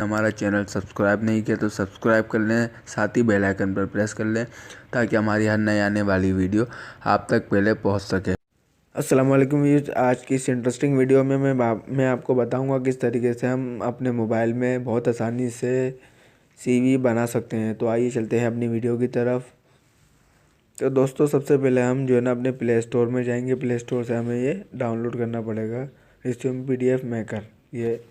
हमारा channel subscribe नहीं किया तो सब्सक्राइब कर लें, साथ ही बेल आइकन पर प्रेस कर लें ताकि हमारी हर नई आने वाली वीडियो आप तक पहले पहुंच सके। अस्सलाम वालेकुम व्यूअर्स, आज की इस इंटरेस्टिंग वीडियो में मैं आपको बताऊंगा किस तरीके से हम अपने मोबाइल में बहुत आसानी से सीवी बना सकते हैं। तो आइए चलते हैं अपनी वीडियो की तरफ। तो दोस्तों, सबसे पहले हम जो है ना अपने प्ले स्टोर में जाएंगे। प्ले स्टोर से हमें ये डाउनलोड करना पड़ेगा, रिज्यूम PDF मेकर। ये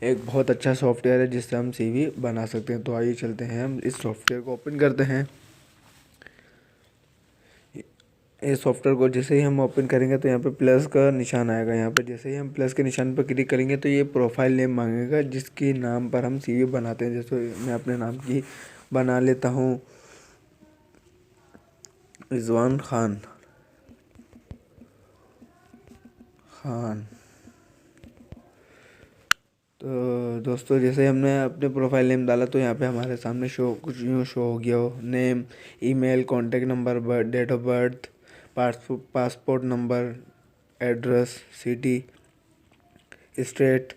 एक बहुत अच्छा सॉफ्टवेयर है जिससे हम सीवी बना सकते हैं। तो आइए चलते हैं, हम इस सॉफ्टवेयर को ओपन करते हैं। इस सॉफ्टवेयर को जैसे ही हम ओपन करेंगे तो यहाँ पे प्लस का निशान आएगा। यहाँ पे जैसे ही हम प्लस के निशान पर क्लिक करेंगे तो ये प्रोफाइल नेम मांगेगा जिसके नाम पर हम सीवी बनाते हैं। जैसे मैं अपने नाम की बना लेता हूँ, रिजवान खान। तो दोस्तों, जैसे हमने अपने प्रोफाइल नेम डाला तो यहाँ पे हमारे सामने कुछ यूँ शो हो गया हो। Name, email, contact number, date of birth, passport number, address, city, state,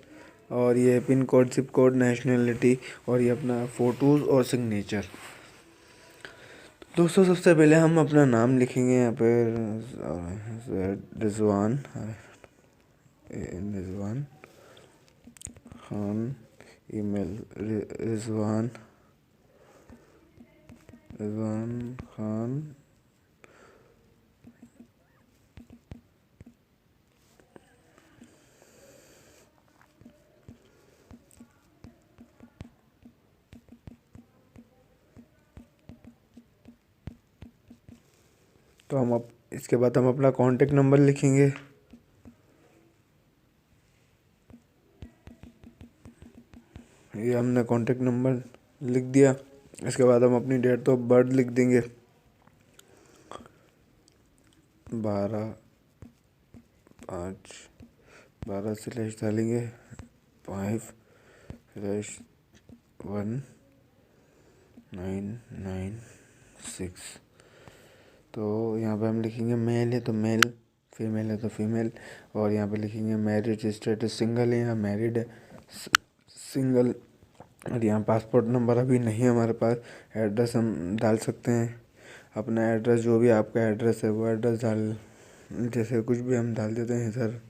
और ये pin code, zip code, nationality, और ये अपना फ़ोटोज़ और सिग्नेचर। दोस्तों, सबसे पहले हम अपना नाम लिखेंगे यहाँ पर, रिजवान खान। ईमेल रिजवान खान तो हम इसके बाद हम अपना कॉन्टेक्ट नंबर लिखेंगे। ये हमने कॉन्टेक्ट नंबर लिख दिया। इसके बाद हम अपनी डेट ऑफ बर्थ लिख देंगे, 12/5 स्लैश डालेंगे, 5/1996। तो यहाँ पे हम लिखेंगे मेल है तो मेल, फीमेल है तो फीमेल, और यहाँ पे लिखेंगे मैरिज स्टेटस सिंगल है या मैरिड है, सिंगल। और यहाँ पासपोर्ट नंबर अभी नहीं है हमारे पास। एड्रेस हम डाल सकते हैं, अपना एड्रेस जो भी आपका एड्रेस है वो एड्रेस डाल, जैसे कुछ भी हम डाल देते हैं सर,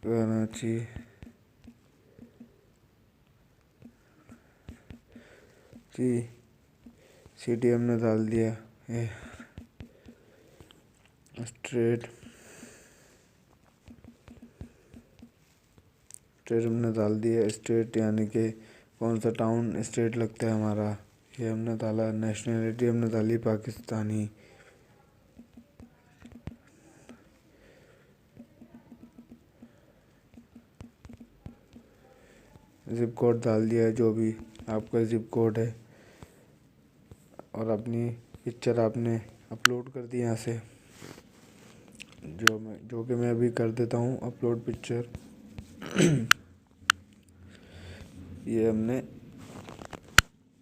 कराची, सिटी हमने डाल दिया, स्टेट हमने डाल दिया, स्टेट यानी कि कौन सा टाउन स्टेट लगता है हमारा, ये हमने डाला। नेशनलिटी हमने डाली पाकिस्तानी। जिप कोड डाल दिया, जो भी आपका जिप कोड है, और अपनी पिक्चर आपने अपलोड कर दी यहाँ से, जो कि मैं अभी कर देता हूँ अपलोड पिक्चर। ये हमने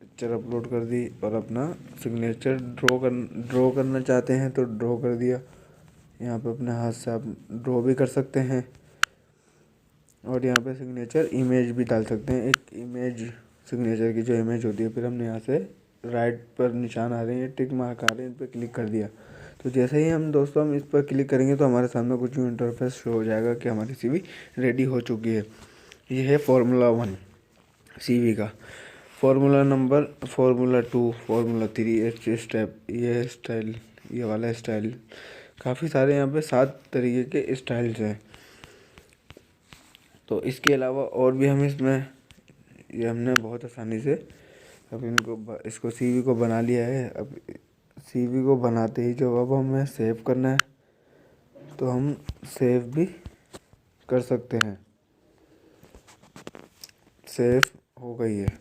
पिक्चर अपलोड कर दी, और अपना सिग्नेचर ड्रॉ करना चाहते हैं तो ड्रॉ कर दिया। यहाँ पे अपने हाथ से आप ड्रॉ भी कर सकते हैं, और यहाँ पे सिग्नेचर इमेज भी डाल सकते हैं। एक इमेज, सिग्नेचर की जो इमेज होती है, फिर हमने यहाँ से राइट पर निशान आ रहे हैं, टिक मार्क आ रहे हैं, इन पर क्लिक कर दिया। तो जैसे ही हम इस पर क्लिक करेंगे तो हमारे सामने कुछ यूँ इंटरफेस शो हो जाएगा कि हमारी सीवी रेडी हो चुकी है। ये है फार्मूला 1 सीवी का। फार्मूला 2, फार्मूला 3, स्टेप, ये स्टाइल, ये वाला स्टाइल, काफ़ी सारे यहाँ पे 7 तरीके के स्टाइल्स हैं। तो इसके अलावा और भी हम इसमें, ये हमने बहुत आसानी से अब इसको सीवी को बना लिया है। अब सीवी को बनाते ही जब अब हमें सेव करना है तो हम सेव भी कर सकते हैं। सेव हो गई है।